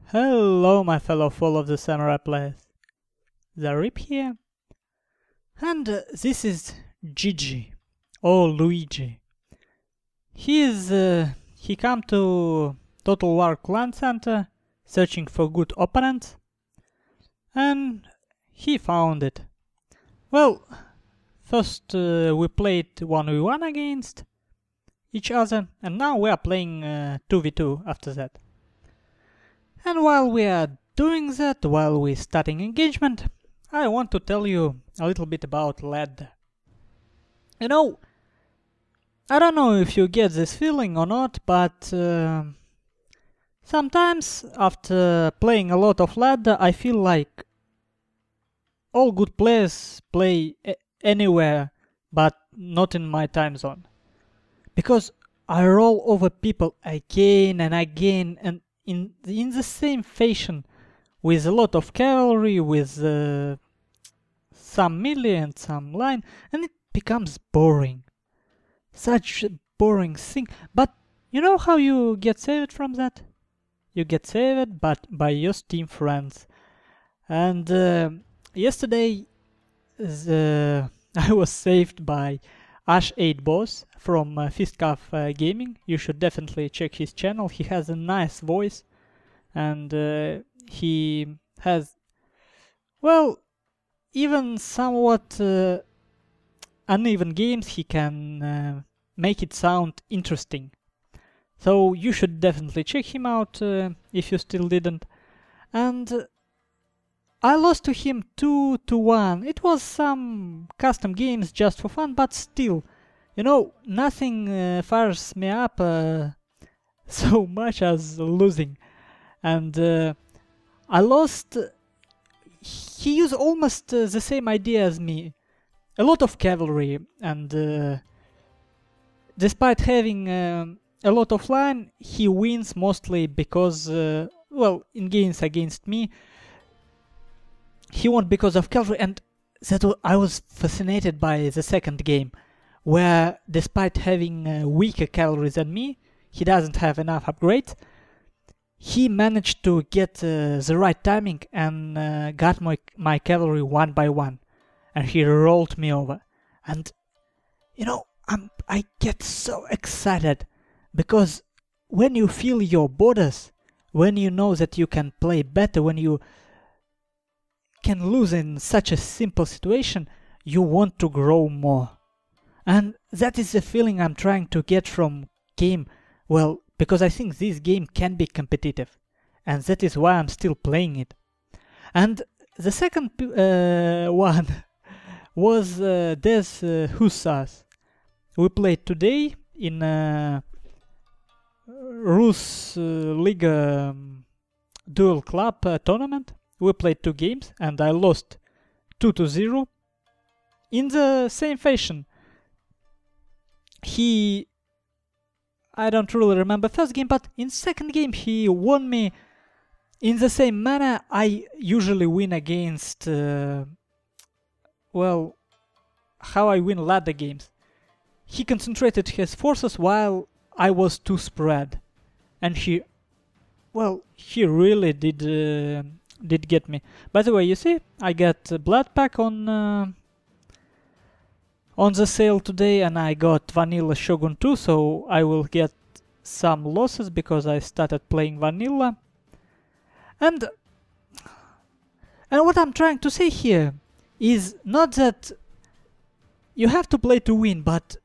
Hello, my fellow Fall of the Samurai players. Zaript here. And this is Gigi, or Luigi. He come to Total War Clan Center searching for good opponents, and he found it. Well, first we played 1v1 against each other, and now we are playing 2v2 after that. And while we are doing that, while we're starting engagement, I want to tell you a little bit about lead. You know, I don't know if you get this feeling or not, but sometimes after playing a lot of lead, I feel like all good players play anywhere, but not in my time zone. Because I roll over people again and again, and in the same fashion, with a lot of cavalry, with some melee and some line, and it becomes boring. Such a boring thing. But you know how you get saved from that? You get saved by your Steam friends. And yesterday I was saved by Ash8 Boss from Fistcuff Gaming. You should definitely check his channel. He has a nice voice, and he has, well, even somewhat uneven games. He can make it sound interesting. So you should definitely check him out if you still didn't. And I lost to him 2-1. It was some custom games just for fun, but still, you know, nothing fires me up so much as losing. And I lost. He used almost the same idea as me. A lot of cavalry, and despite having a lot of line, he wins mostly because, well, in games against me, he won because of cavalry. And I was fascinated by the second game, where despite having weaker cavalry than me, he doesn't have enough upgrades. He managed to get the right timing and got my cavalry one by one, and he rolled me over. And you know, I get so excited, because when you feel your borders, when you know that you can play better, when you can lose in such a simple situation, you want to grow more. And that is the feeling I'm trying to get from game. Well, because I think this game can be competitive, and that is why I'm still playing it. And the second one was Des Hussars. We played today in Rus Liga Dual Club tournament. We played 2 games, and I lost 2-0 in the same fashion. I don't really remember first game, but in second game he won me in the same manner I usually win against, well, how I win ladder games. He concentrated his forces while I was too spread, and he really did get me. By the way, you see, I got a blood pack on the sale today, and I got vanilla Shogun 2, so I will get some losses because I started playing vanilla. And what I'm trying to say here is not that you have to play to win, but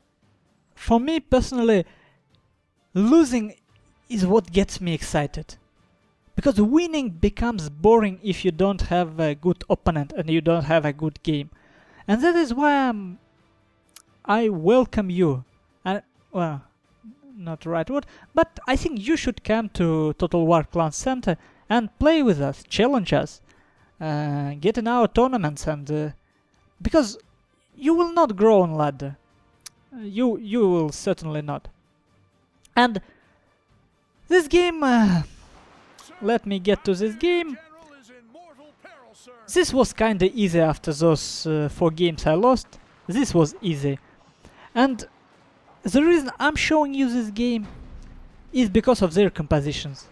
for me personally, losing is what gets me excited. Because winning becomes boring if you don't have a good opponent and you don't have a good game. And that is why I welcome you. Well, not the right word, but I think you should come to Total War Clan Center and play with us, challenge us, get in our tournaments, and because you will not grow on ladder. You will certainly not. And this game, let me get to this game. This was kinda easy after those 4 games I lost. This was easy. And the reason I'm showing you this game is because of their compositions.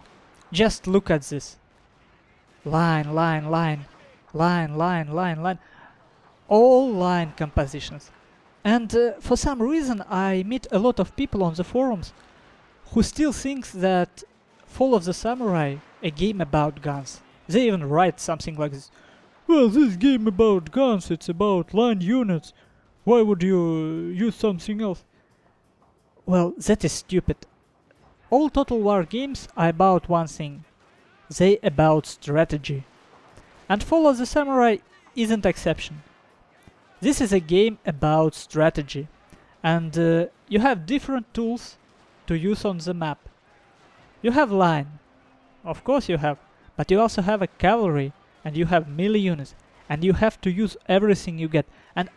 Just look at this. line, line, line, line, line, line, line, all line compositions. And for some reason I meet a lot of people on the forums who still thinks that Fall of the Samurai a game about guns. They even write something like this. Well, this game about guns, it's about line units. Why would you use something else? Well, that is stupid. All Total War games are about one thing. They about strategy. And Fall of the Samurai isn't exception. This is a game about strategy. And you have different tools to use on the map. You have line. Of course you have. But you also have a cavalry. And you have melee units. And you have to use everything you get. And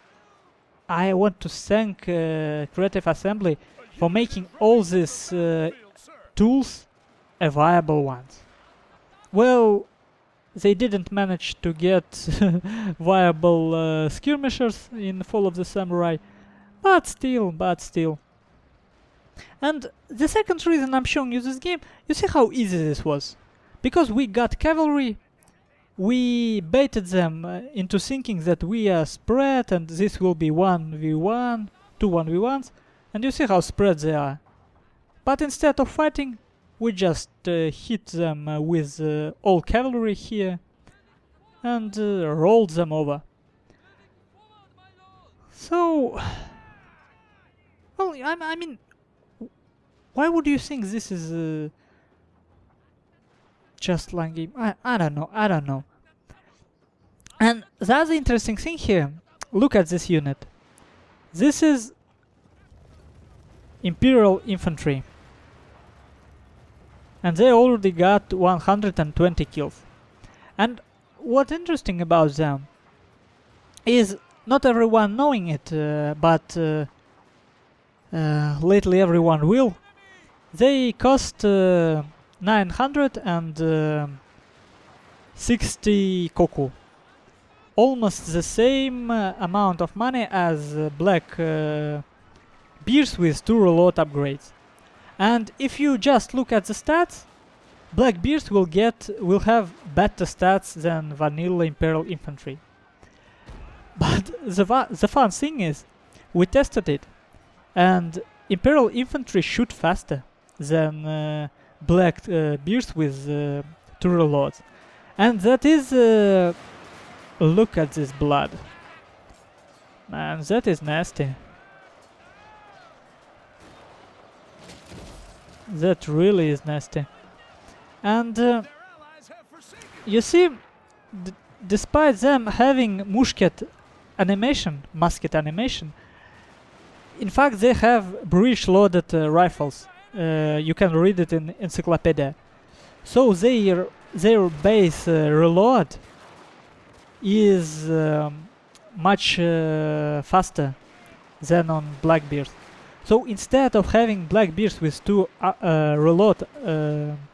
I want to thank Creative Assembly for making all these tools a viable ones. Well, they didn't manage to get viable skirmishers in Fall of the Samurai, but still. And the second reason I'm showing you this game, you see how easy this was. Because we got cavalry, we baited them into thinking that we are spread and this will be 1v1, 2 1v1s, and you see how spread they are. But instead of fighting, we just hit them with all cavalry here and rolled them over. So, well, I mean, why would you think this is just line game? I don't know. And the other interesting thing here, look at this unit. This is Imperial Infantry. And they already got 120 kills. And what's interesting about them is not everyone knowing it, but lately everyone will. They cost 960 koku. Almost the same amount of money as black beers with 2 reload upgrades. And if you just look at the stats, Blackbeards will have better stats than vanilla Imperial Infantry. But the fun thing is, we tested it, and Imperial Infantry shoot faster than Blackbeards with 2 reloads. And that is... look at this blood. Man, that is nasty. That really is nasty. And you see, despite them having musket animation, in fact they have breech-loaded rifles. You can read it in encyclopedia. So their base reload is much faster than on Blackbeard. So instead of having Blackbeards with 2 reload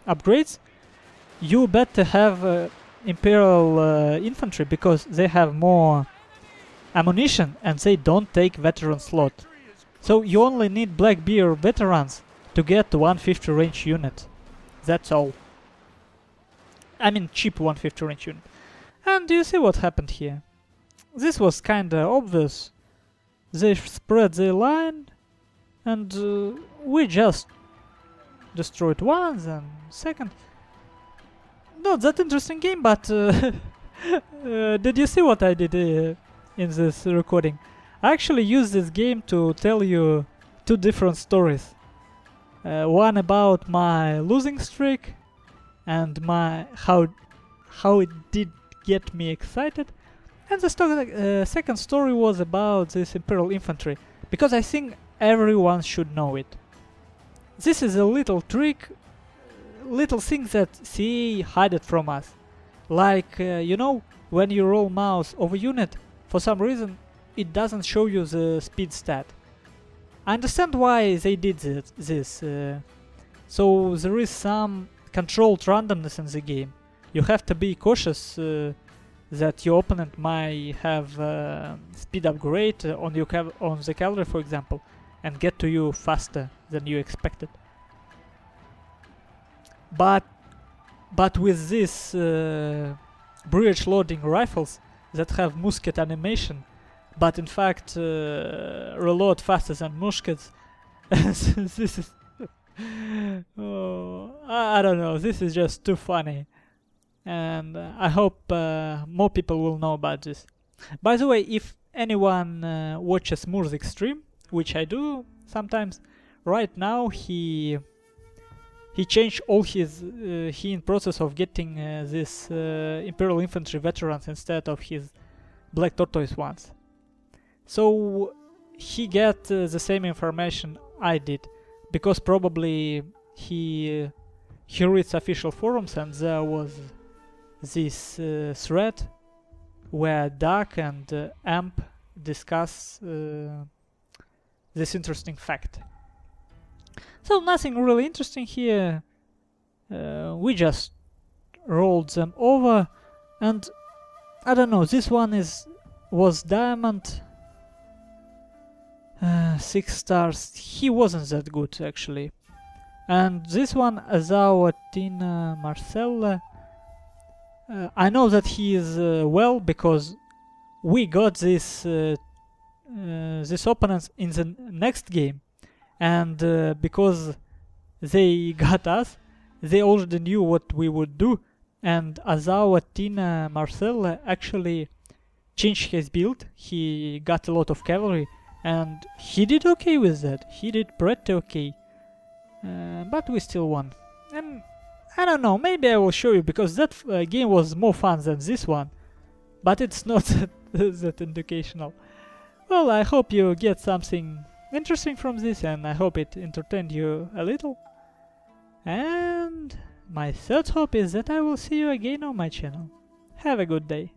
upgrades, you better have Imperial Infantry, because they have more ammunition and they don't take veteran slot. So you only need Blackbeard veterans to get 150 range unit. That's all. I mean cheap 150 range unit. And do you see what happened here? This was kinda obvious. They spread their line, and we just destroyed one, then second. Not that interesting game, but did you see what I did in this recording? I actually used this game to tell you 2 different stories. One about my losing streak and how it did get me excited, and the second story was about this Imperial Infantry, because I think everyone should know it. This is a little trick, little thing that CA hid from us. Like, you know, when you roll mouse over unit, for some reason it doesn't show you the speed stat. I understand why they did this. So there is some controlled randomness in the game. You have to be cautious that your opponent might have speed upgrade on the cavalry, for example, and get to you faster than you expected. But but with these breech loading rifles that have musket animation, but in fact reload faster than muskets. This is oh, I don't know, this is just too funny, and I hope more people will know about this. By the way, if anyone watches Murzik stream, which I do sometimes, right now he changed all his he in process of getting this Imperial Infantry veterans instead of his Black Tortoise ones. So he get the same information I did, because probably he reads official forums and there was this thread where Duck and Amp discuss this interesting fact. So nothing really interesting here. We just rolled them over, and I don't know. This one was diamond. 6 stars. He wasn't that good actually. And this one, Azawatina Marcella. I know that he is well because we got this opponents in the next game, and because they got us, they already knew what we would do, and Azawatina Marcella actually changed his build. He got a lot of cavalry, and he did okay with that. He did pretty okay, but we still won. And I don't know, maybe I will show you, because that game was more fun than this one, but it's not that educational. Well, I hope you get something interesting from this, and I hope it entertained you a little. And my third hope is that I will see you again on my channel. Have a good day.